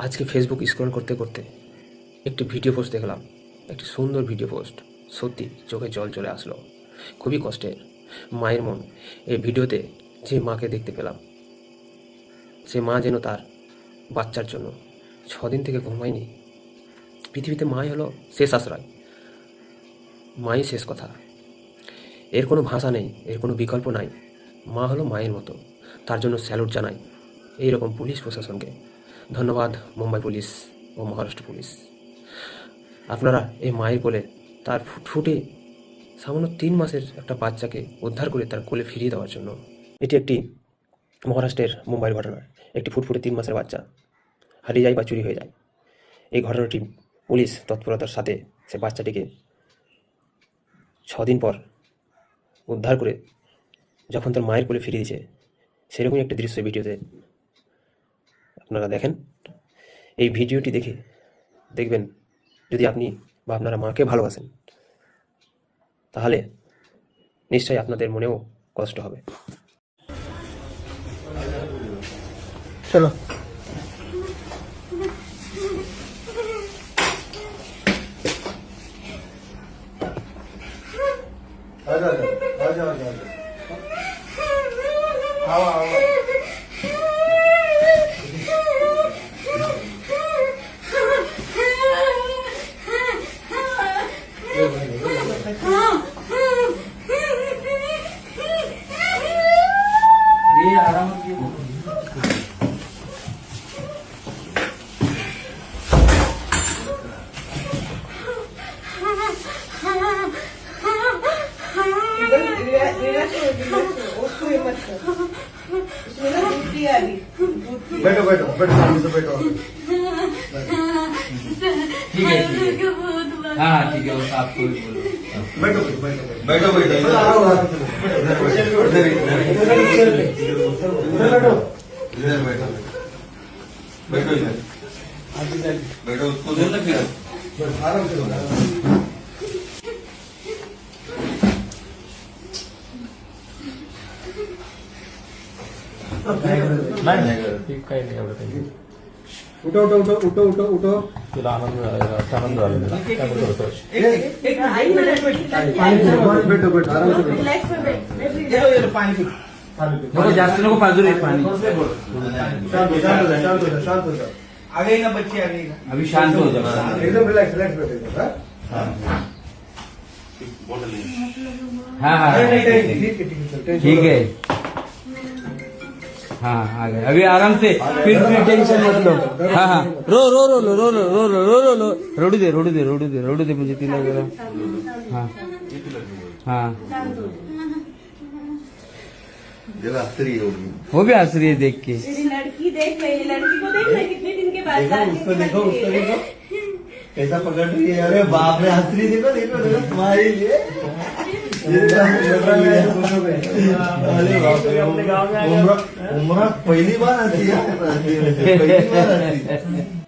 আজকে Facebook scroll করতে করতে একটি ভিডিও পোস্ট দেখলাম, একটি সুন্দর ভিডিও পোস্ট। সত্যি চোখে জল চলে আসলো। খুবই কষ্টের মায়ের মন। এই ভিডিওতে যে মাকে দেখতে পেলাম, সে মা যেন তার বাচ্চার জন্য 6 দিন থেকে ঘুমায়নি। পৃথিবীতে মাই হলো শেষ আশ্রয়, মাই শেষ কথা। এর কোনো ভাষা নেই, এর কোনো বিকল্প নাই। মা হলো মায়ের মতো। তার জন্য স্যালুট জানাই এইরকম পুলিশ প্রশাসনকে। ধন্যবাদ মুম্বাই পুলিশ ও মহারাষ্ট্র পুলিশ। আপনারা এই মায়ের কোলে তার ফুটফুটে সামান্য 3 মাসের একটা বাচ্চাকে উদ্ধার করে তার কোলে ফিরিয়ে দেওয়ার জন্য। এটি একটি মহারাষ্ট্রের মুম্বাইয়ের ঘটনা। একটি ফুটফুটে 3 মাসের বাচ্চা হারিয়ে যায় বা চুরি হয়ে যায়। এই ঘটনাটি পুলিশ তৎপরতার সাথে সে বাচ্চাটিকে 6 দিন পর উদ্ধার করে যখন তার মায়ের কোলে ফিরিয়ে দিয়েছে, সেরকমই একটা দৃশ্য ভিডিওতে আপনারা দেখেন। এই ভিডিওটি দেখে দেখবেন, যদি আপনি বা আপনারা মাকে ভালোবাসেন, তাহলে নিশ্চয়ই আপনাদের মনেও কষ্ট হবে। चलो आजा आजा आजा आजा आजा आओ आओ ये आराम से बैठो बैठो बैठो सामने से बैठो ठीक है हाँ ठीक है वो साफ को ही बोलो बैठो बैठो बैठो बैठो इधर बैठो बैठो इधर बैठो उसको दो ना फिर आराम से ठीक काही नाही एवढं काही उठो उठो उठो उठो उठो उठो तुला आनंद आनंद झालेला काय बोलतो बैठो बैठो आराम से बैठो नको जास्त नको पाजू रे पाणी शांत हो शांत हो शांत हो शांत हो आ गई ना बच्ची आ गई अभी शांत हो जाओ एकदम रिलैक्स रिलैक्स बैठो हाँ हाँ ठीक है ठीक है हाँ आ गए अभी आराम से फिर टेंशन मत लो हाँ हाँ रो रो रो लो रो रो रो रो रो रो लो रोडू दे रोडू दे रोडू दे रोडू दे मुझे तिला जरा हाँ हाँ वो भी हंस रही है देख के मेरी लड़की देख मेरी लड़की को देख ले कितने दिन के बाद उसको देखो कैसा पकड़ रही है। अरे बाप रे हंस रही देखो देखो देखो तुम्हारे लिए अरे बाप रे उम्र पहली बार हंसी है पहली बार हंसी